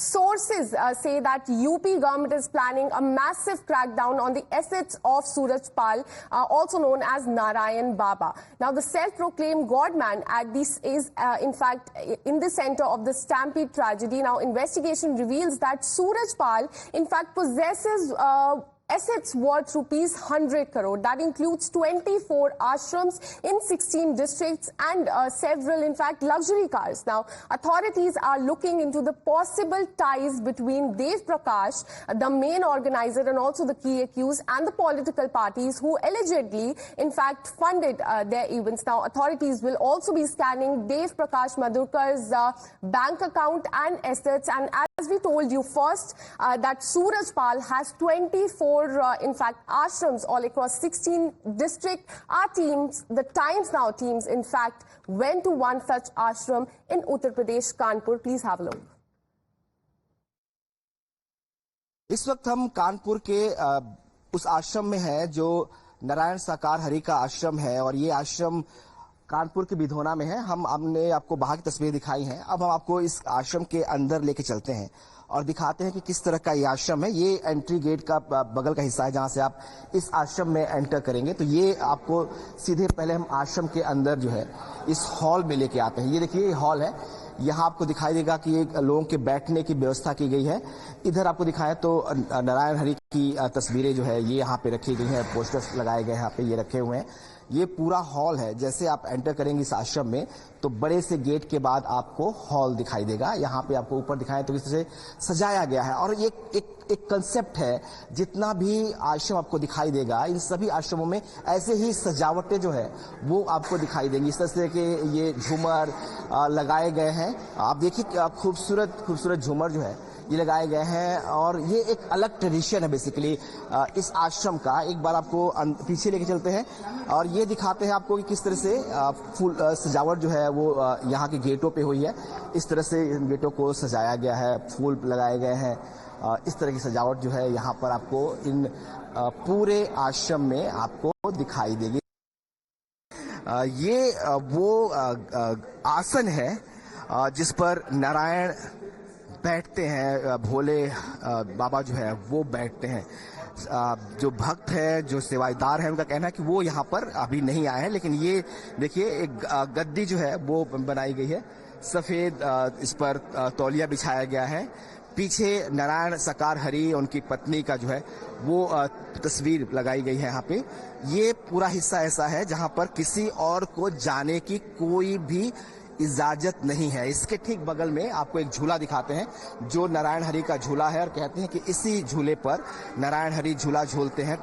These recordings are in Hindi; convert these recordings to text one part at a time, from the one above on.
Sources say that UP government is planning a massive crackdown on the assets of Suraj Pal, also known as Narayan Baba. Now, the self-proclaimed godman at this is, in fact, in the center of the Stampede tragedy. Now, investigation reveals that Suraj Pal, in fact, possesses assets worth rupees 100 crore. That includes 24 ashrams in 16 districts and several, in fact, luxury cars. Now, authorities are looking into the possible ties between Dev Prakash, the main organizer and also the key accused, and the political parties who allegedly, in fact, funded their events. Now, authorities will also be scanning Dev Prakash Madurkar's bank account and assets. And as we told you first, that Suraj Pal has 24 in fact, ashrams all across 16 districts. Our teams, the Times Now teams, in fact, went to one such ashram in Uttar Pradesh, Kanpur. Please have a look. इस वक्त हम कानपुर के उस आश्रम में हैं जो नारायण साकार हरि का आश्रम है और ये आश्रम कानपुर के बिधोना में है। हमने आपको बाहर की तस्वीर दिखाई हैं। अब हम आपको इस आश्रम के अंदर लेके चलते हैं और दिखाते हैं कि किस तरह का ये आश्रम है। ये एंट्री गेट का बगल का हिस्सा है जहां से आप इस आश्रम में एंटर करेंगे। तो ये आपको सीधे पहले हम आश्रम के अंदर जो है इस हॉल में लेके आते हैं। ये देखिए, ये हॉल है। यहाँ आपको दिखाई देगा कि एक लोगों के बैठने की व्यवस्था की गई है। इधर आपको दिखाएं तो नारायण हरि की तस्वीरें जो है ये यहाँ पे रखी गई हैं, पोस्टर्स लगाए गए हैं, यहाँ पे ये रखे हुए हैं। ये पूरा हॉल है। जैसे आप एंटर करेंगे इस आश्रम में तो बड़े से गेट के बाद आपको हॉल दिखाई देगा। यहाँ पे आपको ऊपर दिखाएं तो इस तरह से सजाया गया है और ये एक कंसेप्ट है। जितना भी आश्रम आपको दिखाई देगा इन सभी आश्रमों में ऐसे ही सजावटें जो है वो आपको दिखाई देंगी। इस तरह से कि ये झूमर लगाए गए हैं। आप देखिए खूबसूरत झूमर जो है ये लगाए गए हैं और ये एक अलग ट्रेडिशन है बेसिकली इस आश्रम का। एक बार आपको पीछे लेके चलते हैं और ये दिखाते हैं आपको कि किस तरह से फूल सजावट जो है वो यहाँ के गेटों पे हुई है। इस तरह से इन गेटों को सजाया गया है, फूल लगाए गए हैं। इस तरह की सजावट जो है यहाँ पर आपको इन पूरे आश्रम में आपको दिखाई देगी। ये वो आसन है जिस पर नारायण बैठते हैं, भोले बाबा जो है वो बैठते हैं। जो भक्त है, जो सेवादार है, उनका कहना है कि वो यहाँ पर अभी नहीं आए हैं। लेकिन ये देखिए एक गद्दी जो है वो बनाई गई है, सफेद इस पर तौलिया बिछाया गया है। पीछे नारायण साकार हरि उनकी पत्नी का जो है वो तस्वीर लगाई गई है यहाँ पे। ये पूरा हिस्सा ऐसा है जहाँ पर किसी और को जाने की कोई भी इजाजत नहीं है। इसके ठीक बगल में आपको एक झूला दिखाते हैं जो नारायण हरि का झूला है और कहते हैं कि इसी झूले पर नारायण हरि झूला झूलते हैं।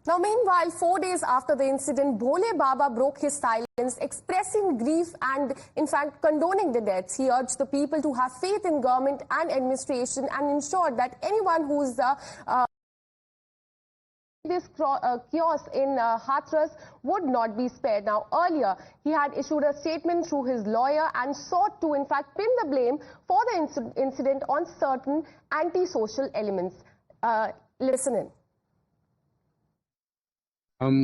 Now, meanwhile, 4 days after the incident, Bhole Baba broke his silence, expressing grief and, in fact, condoning the deaths. He urged the people to have faith in government and administration and ensured that anyone who's this kiosk in Hathras would not be spared. Now, earlier, he had issued a statement through his lawyer and sought to, in fact, pin the blame for the incident on certain anti-social elements. Listen in. हम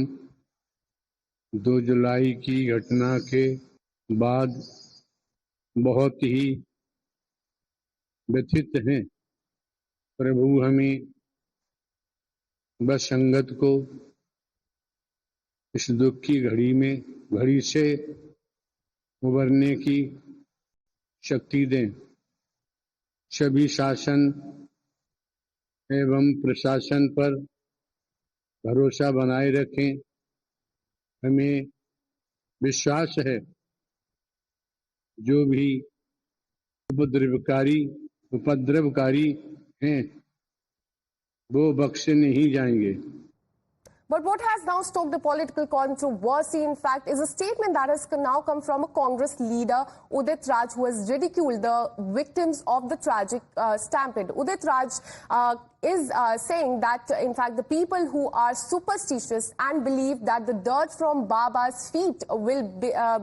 2 जुलाई की घटना के बाद बहुत ही व्यथित हैं। प्रभु हमें बस संगत को इस दुख की घड़ी से उबरने की शक्ति दें। सभी शासन एवं प्रशासन पर भरोसा बनाए रखें। हमें विश्वास है जो भी उपद्रवकारी हैं वो बख्शे नहीं जाएंगे। But what has now stoked the political controversy, in fact, is a statement that has now come from a Congress leader, Udit Raj, who has ridiculed the victims of the tragic stampede. Udit Raj is saying that, in fact, the people who are superstitious and believe that the dirt from Baba's feet will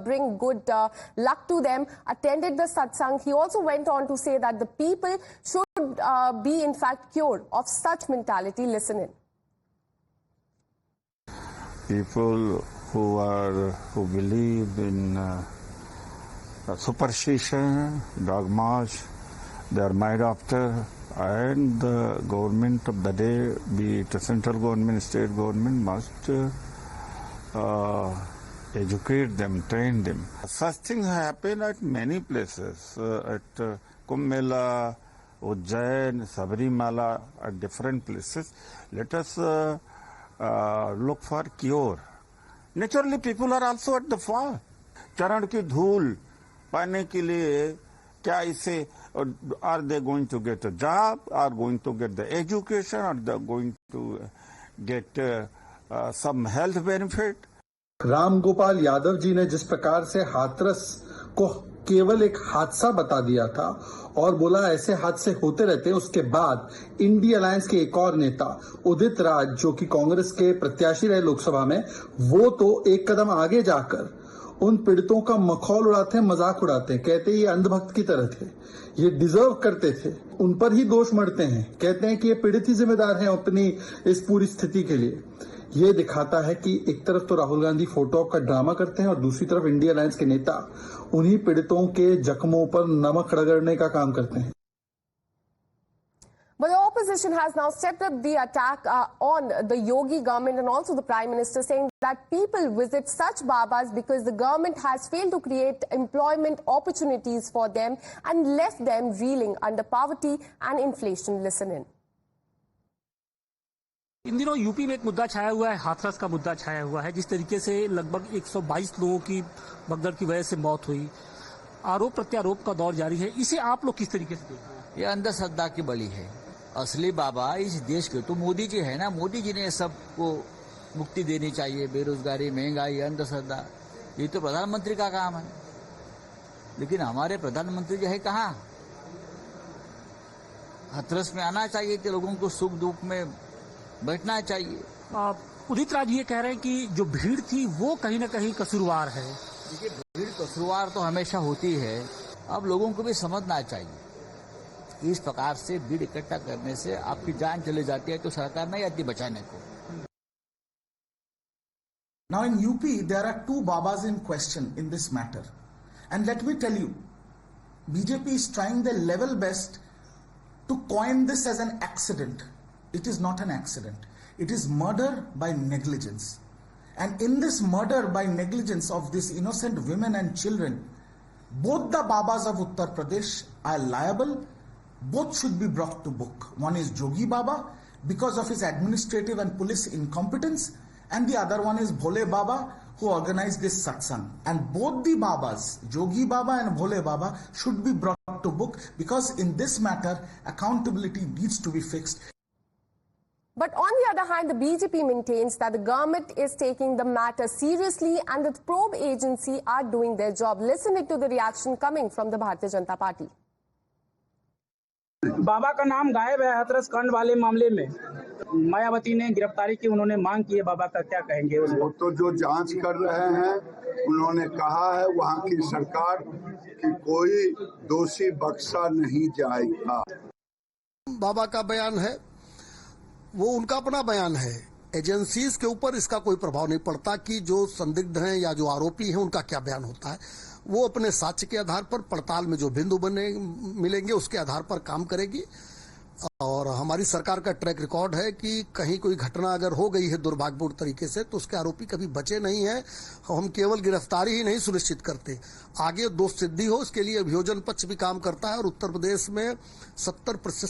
bring good luck to them attended the satsang. He also went on to say that the people should be, in fact, cured of such mentality. Listen in. People who believe in superstition, dogmas, they are made after, and the government of the day, be it the central government, state government, must educate them, train them. Such things happen at many places, at Kumbh Mela, Ujjain, Sabarimala, at different places. Let us look for cure. Naturally, people are also at the fall. चरण की धूल पाने के लिए क्या इसे are they going to get a job, are going to get the education, are they going to get some health benefit? Ram Gopal Yadav ji ने जिस प्रकार से हाथरस को केवल एक हादसा बता दिया था और बोला ऐसे हादसे होते रहते हैं, उसके बाद इंडिया अलायंस के एक और नेता उदित राज जो कि कांग्रेस के प्रत्याशी रहे लोकसभा में, वो तो एक कदम आगे जाकर उन पीड़ितों का मखौल उड़ाते हैं, मजाक उड़ाते हैं, कहते हैं ये अंधभक्त की तरह थे, ये डिजर्व करते थे, उन पर ही दोष मढ़ते हैं, कहते हैं कि ये पीड़ित ही जिम्मेदार हैं अपनी इस पूरी स्थिति के लिए। ये दिखाता है कि एक तरफ तो राहुल गांधी फोटो ऑप का ड्रामा करते हैं और दूसरी तरफ इंडिया अलायंस के नेता उन्हीं पीड़ितों के जख्मों पर नमक रगड़ने का काम करते हैं। But the opposition has now stepped up the attack on the Yogi government and also the Prime Minister, saying that people visit such Babas because the government has failed to create employment opportunities for them and left them reeling under poverty and inflation. Listen in. इन दिनों यूपी में एक मुद्दा छाया हुआ है, हाथरस का मुद्दा छाया हुआ है। जिस तरीके से लगभग 122 लोगों की भगदड़ की वजह से मौत हुई, आरोप प्रत्यारोप का दौर जारी है, इसे आप लोग किस तरीके से देखते हैं? ये अंधश्रद्धा की बलि है। असली बाबा इस देश के तो मोदी जी है ना, मोदी जी ने सबको मुक्ति देनी चाहिए, बेरोजगारी, महंगाई, अंधश्रद्धा, ये तो प्रधानमंत्री का काम है। लेकिन हमारे प्रधानमंत्री जो है कहाँ? हाथरस में आना चाहिए कि लोगों को सुख दुख में बैठना चाहिए। उदित राज ये कह रहे हैं कि जो भीड़ थी वो कहीं ना कहीं कसूरवार है। देखिए, भीड़ कसूरवार तो हमेशा होती है। अब लोगों को भी समझना चाहिए, इस प्रकार से भीड़ इकट्ठा करने से आपकी जान चली जाती है तो सरकार नहीं आती बचाने को। Now in UP there are two Babas in question in this matter, and let me tell you, BJP is trying their level best to coin this as an accident. It is not an accident. It is murder by negligence, and in this murder by negligence of these innocent women and children, both the Babas of Uttar Pradesh are liable. Both should be brought to book. One is Jogi Baba because of his administrative and police incompetence, and the other one is Bhole Baba who organized this satsang. And both the Babas, Jogi Baba and Bhole Baba, should be brought to book because in this matter accountability needs to be fixed. But on the other hand, the BJP maintains that the government is taking the matter seriously and the probe agency are doing their job. Listen to the reaction coming from the Bharatiya Janata Party. बाबा का नाम गायब है हाथरस कांड वाले मामले में। मायावती ने गिरफ्तारी की, उन्होंने मांग की है, बाबा का क्या कहेंगे? वो तो जो जांच कर रहे हैं उन्होंने कहा है वहाँ की सरकार कि कोई दोषी बख्शा नहीं जाएगा। बाबा का बयान है, वो उनका अपना बयान है। एजेंसीज के ऊपर इसका कोई प्रभाव नहीं पड़ता कि जो संदिग्ध हैं या जो आरोपी हैं उनका क्या बयान होता है। वो अपने साक्ष्य के आधार पर पड़ताल में जो बिंदु मिलेंगे उसके आधार पर काम करेगी। और हमारी सरकार का ट्रैक रिकॉर्ड है कि कहीं कोई घटना अगर हो गई है दुर्भाग्यपूर्ण तरीके से तो उसके आरोपी कभी बचे नहीं है। हम केवल गिरफ्तारी ही नहीं सुनिश्चित करते, आगे दोष सिद्धि हो इसके लिए अभियोजन पक्ष भी काम करता है। और उत्तर प्रदेश में 70%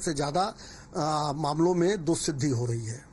से ज्यादा मामलों में दोष सिद्धि हो रही है।